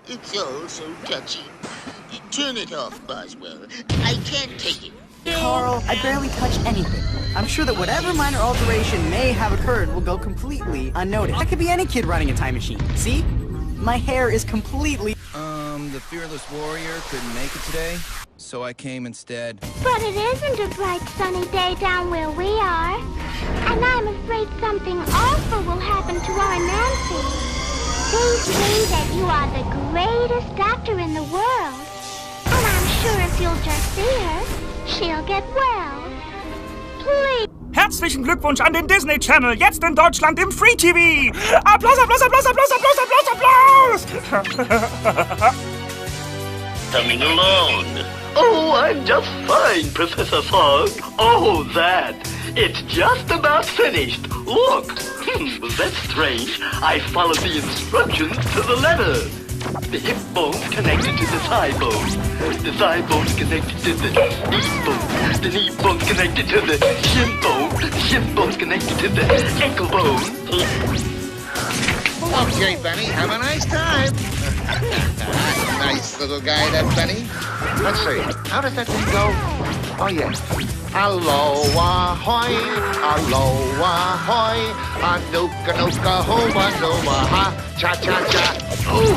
It's all so touchy. Turn it off, Boswell. I can't take it. Carl, I barely touched anything. I'm sure that whatever minor alteration may have occurred will go completely unnoticed. That could be any kid running a time machine. See? My hair is completely... The fearless warrior couldn't make it today, so I came instead. But it isn't a bright sunny day down where we are. And I'm afraid something awful will happen to our Nancy. They say that you are the greatest doctor in the world. And I'm sure if you'll just see her, she'll get well. Please. Herzlichen Glückwunsch an den Disney Channel, jetzt in Deutschland im Free TV. Applaus, Applaus, Applaus, Applaus, Applaus, Applaus, Applaus. Coming along. Oh, I'm just fine, Professor Fogg. Oh, that. It's just about finished. Look. That's strange. I followed the instructions to the letter. The hip bone's connected to the thigh bone. The thigh bone's connected to the knee bone. The knee bone's connected to the shin bone. The shin bone's connected to the ankle bone. Okay, Benny, have a nice time. Nice little guy, that Benny. Let's see, how does that thing go? Oh, yeah. Aloha, hoy, aloha, hoy, anuka, nuka, homa, noma, ha, cha-cha-cha. Ooh.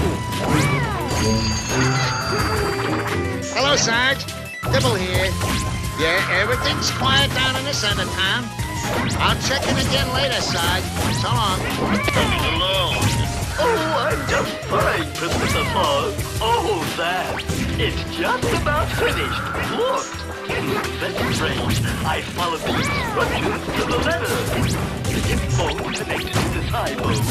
Hello, Sarge. Dibble here. Yeah, everything's quiet down in the center, Tom. I'll check in again later, Sarge. So long. Coming along. Oh, I'm just fine, Professor Fogg. Oh, that. It's just about finished. Look. That's strange. I followed the instructions to the letter. The hip bone connected to the thigh bone.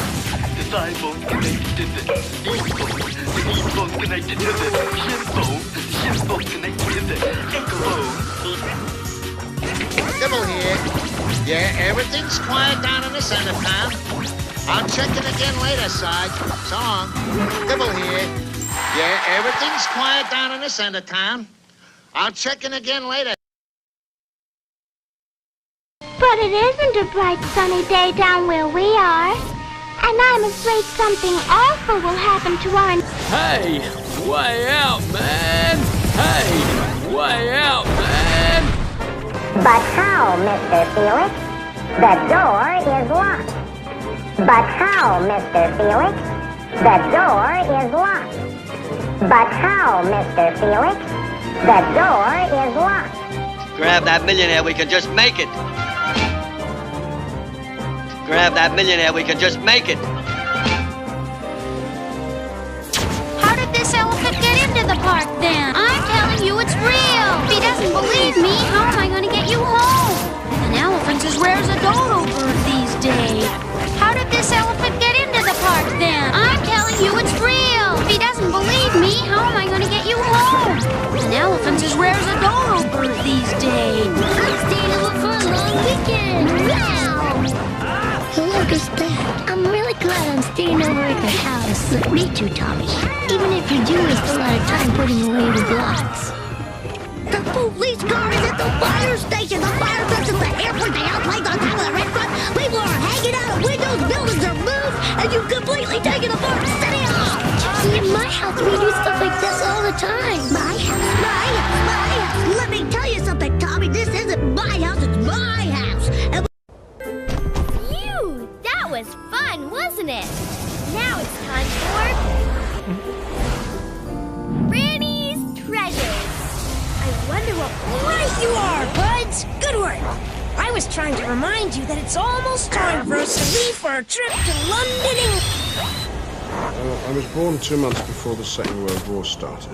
The thigh bone connected to the knee bone. The knee bone connected to the shin bone. The shin bone connected to the ankle bone. Dibble here. Yeah, everything's quiet down in the center, Tom. I'll check in again later, Sarge. So long. Dibble here. Yeah, everything's quiet down in the center, Tom. I'll check in again later. But it isn't a bright sunny day down where we are. And I'm afraid something awful will happen to our... Hey, way out, man! Hey, way out, man! But how, Mr. Felix? The door is locked. But how, Mr. Felix? The door is locked. But how, Mr. Felix? The door is locked. Grab that millionaire, we can just make it. Grab that millionaire, we can just make it. How did this elephant get into the park then? I'm telling you it's real. If he doesn't believe me, how am I going to get you home? An elephant's as rare as a dodo bird these days. How did this elephant get into the park then? I'm telling you it's real. If he doesn't believe me, how am I going to get you home? An elephant's as rare as a dodo bird these days. I'm staying over for a long weekend. Wow! Look at that. I'm really glad I'm staying over at the house. Me too, Tommy. Even if you do waste a lot of time putting away the blocks. The police car is at the fire station. The fire trucks at the airport. The airplanes on top of the restaurant. People are hanging out of windows. Buildings are moved. And you've completely taken apart the city hall. See, in my house, we do stuff like this all the time. My house, my house, my house. Let me tell you something, Tommy. This isn't my house. It's my house. And Phew! That was fun, wasn't it? Now it's time for... Granny's Treasures. I wonder what... Right you are, buds! Good work! I was trying to remind you that it's almost time for us to leave for a trip to London, England. I was born 2 months before the Second World War started,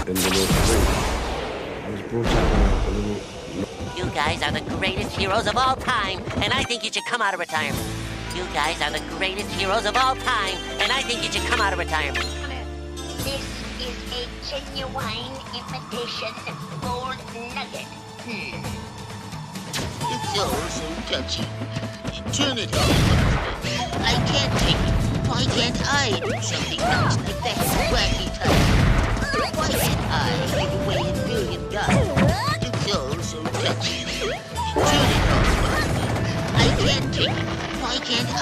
in the north of England. I was brought up in a little... You guys are the greatest heroes of all time, and I think you should come out of retirement. You guys are the greatest heroes of all time, and I think you should come out of retirement. This is a genuine imitation gold nugget. It's all so touchy. Turn it off. I can't take it. Why can't I do something nice like that wacky type? Why can't I give away $1 billion? It's all so touchy. Turn it off. I can't take it. Why can't I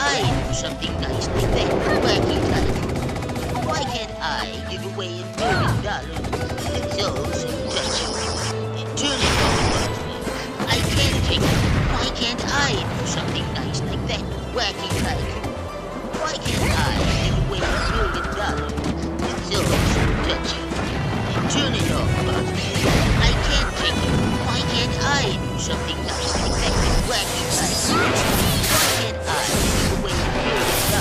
do something nice like that wacky type? Why Why can't I give away $1 million? It's all so touching. Turn it off, Buzzword. I can't take it. Why can't I do something nice like that? Wacky like. Why can't I give away $1 million? It's all so touching. Turn it off, Buzzword. I can't take it. Why can't I do something nice like that? Wacky like. Why can't I give away $1 million?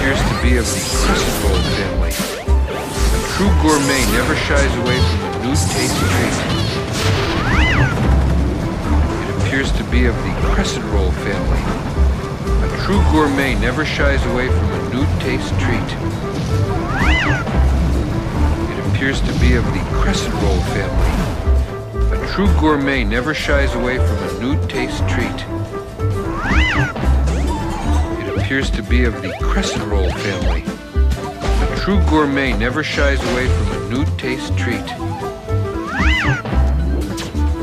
Appears to be of the crescent roll family. A true gourmet never shies away from a new taste treat. It appears to be of the crescent roll family. A true gourmet never shies away from a new taste treat. It appears to be of the crescent roll family. A true gourmet never shies away from a new taste treat. Appears to be of the crescent roll family. A true gourmet never shies away from a new taste treat.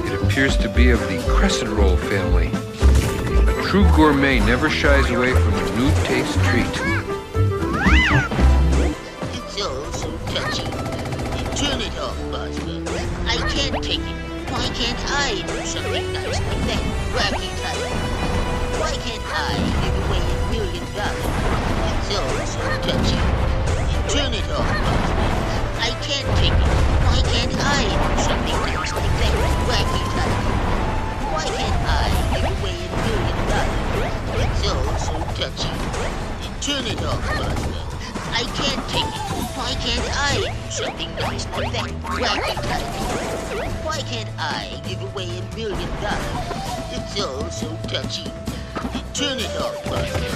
It appears to be of the crescent roll family. A true gourmet never shies away from a new taste treat. It's all so touchy. Turn it off, Buzzword. I can't take it. Why can't I do something nice like that? Wacky type. Why can't I give away $1 million? It's all so touchy. Turn it off, Buzzword. I can't take it. Why can't I do something nice like that? Wacky type. Why can't I give away $1 million? It's all so touchy. Turn it off, Buzzword. I can't take it. Why can't I do something nice like that? Wacky type. Why can't I give away $1 million? It's all so touchy. Turn it off, Buzzword.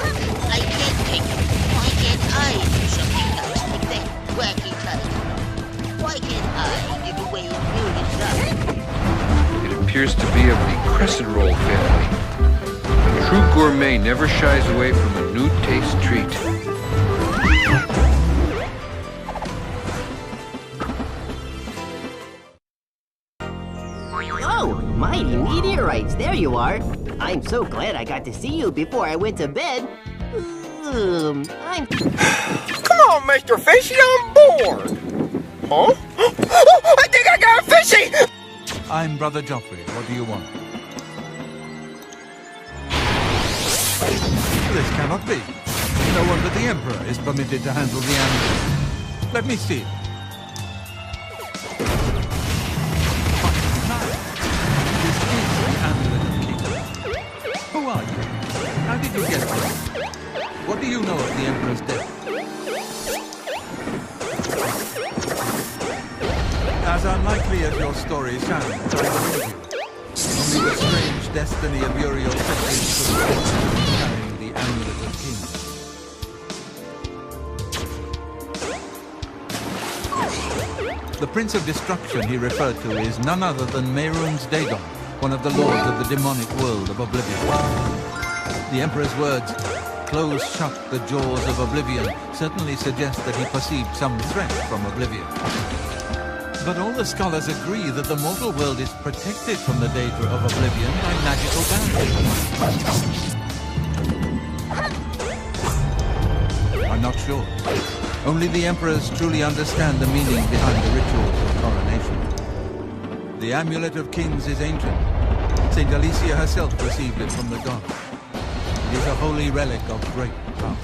I can't take it. Why can't I do something nice like that? Wacky type. Why can't I give away $1 million? It appears to be of the crescent roll family. A true gourmet never shies away from a new taste treat. Oh, mighty meteorites, there you are. I'm so glad I got to see you before I went to bed. Come on, Mr. Fishy, I'm bored. Huh? I think I got a fishy! I'm Brother Joffrey. What do you want? This cannot be. No one but the Emperor is permitted to handle the amulet. Let me see. Who are you? How did you get here? What do you know of the Emperor's death? As unlikely as your story sounds, I believe you. Only the strange destiny of Uriel Septim could carrying the Amulet of Kings. The Prince of Destruction he referred to is none other than Mehrunes Dagon, one of the lords of the demonic world of Oblivion. The Emperor's words, "Close shut the jaws of Oblivion," certainly suggest that he perceived some threat from Oblivion. But all the scholars agree that the mortal world is protected from the danger of Oblivion by magical barriers. I'm not sure. Only the Emperors truly understand the meaning behind the rituals of coronation. The Amulet of Kings is ancient. Saint Alicia herself received it from the gods. It is a holy relic of great power.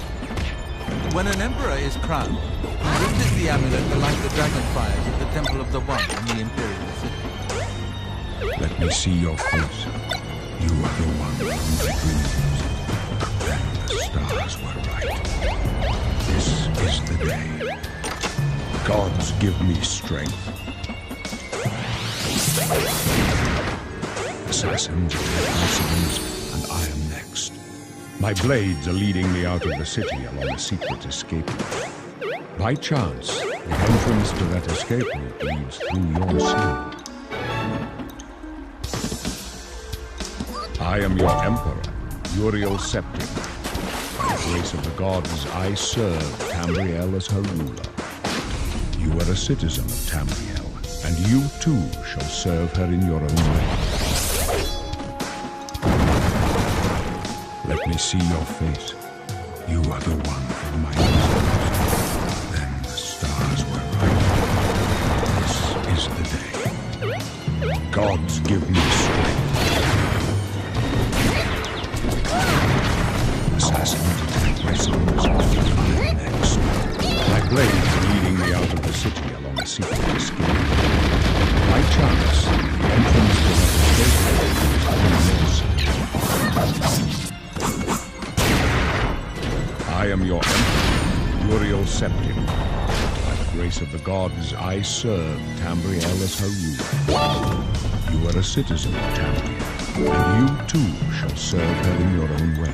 When an emperor is crowned, he uses the amulet to light the dragon fires at the Temple of the One in the Imperial City. Let me see your face. You are the one whose dreams and the stars were right. This is the day. Gods give me strength. Assassins are assassins, and I am next. My blades are leading me out of the city along a secret escape route. By chance, the entrance to that escape route leads through your soul. I am your emperor, Uriel Septim. By the grace of the gods, I serve Tamriel as her ruler. You are a citizen of Tamriel, and you too shall serve her in your own way. Let me see your face. You are the one for my instinct. give me strength. Assassins attack my soldiers next. My blades leading me out of the city along a secret escape. By chance, the entrance to the I am your emperor, Uriel Septim. By the grace of the gods, I serve Tambriel as her ruler. You are a citizen of Tambriel, and you too shall serve her in your own way.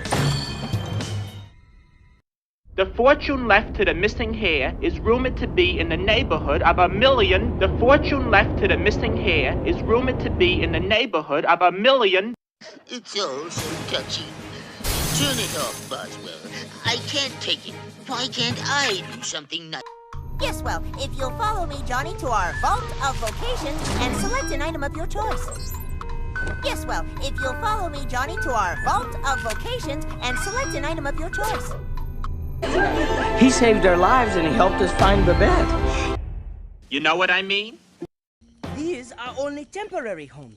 The fortune left to the missing hair is rumored to be in the neighborhood of $1 million. The fortune left to the missing hair is rumored to be in the neighborhood of $1 million. It's all so touchy. Turn it off, Boswell. I can't take it. Why can't I do something nice? Yes, well, if you'll follow me, Johnny, to our Vault of Vocations and select an item of your choice. Yes, well, if you'll follow me, Johnny, to our Vault of Vocations and select an item of your choice. He saved our lives and he helped us find the bed. You know what I mean? These are only temporary homes.